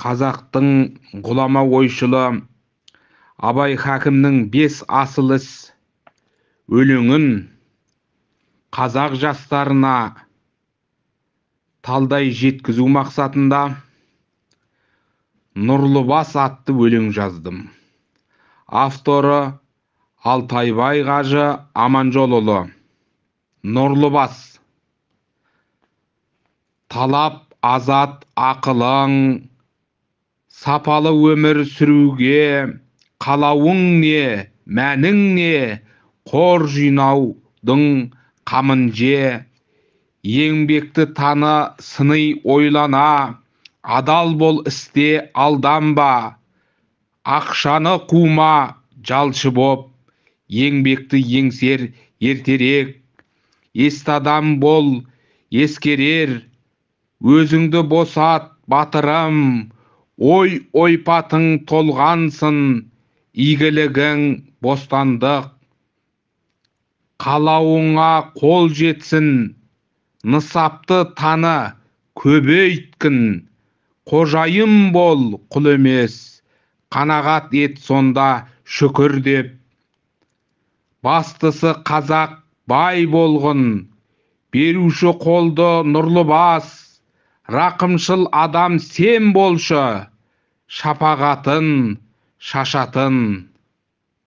Қазақтың ғұлама ойшылы Абай Хакімнің 5 асыл іс өлеңін қазақ жастарына талдай жеткізу мақсатында Нұрлыбас атты өлең жаздым. Авторы Алтайбай Қажы Аманжолұлы. Нұрлыбас. Талап азат ақылың, сапалы өмір сүруге, қалауың не, мәнің не, қор жинаудың қамын же, еңбекті таны сыни ойлана, адал бол істе алданба, ақшаны қума жалшы боп, еңбекті еңсер ертерек, есті адам бол ескерер, өзіңді босат батырым, ой ойпатың толғансын, игілігің бостандық, қалауыңа қол жетсін, нысапты таны көбейткін, қожайын бол құл емес, қанағат ет сонда шүкір деп. Бастысы қазақ бай болғын, беруші қолды Нұрлыбас, рақымшыл адам сен болшы, шапағатын шашатын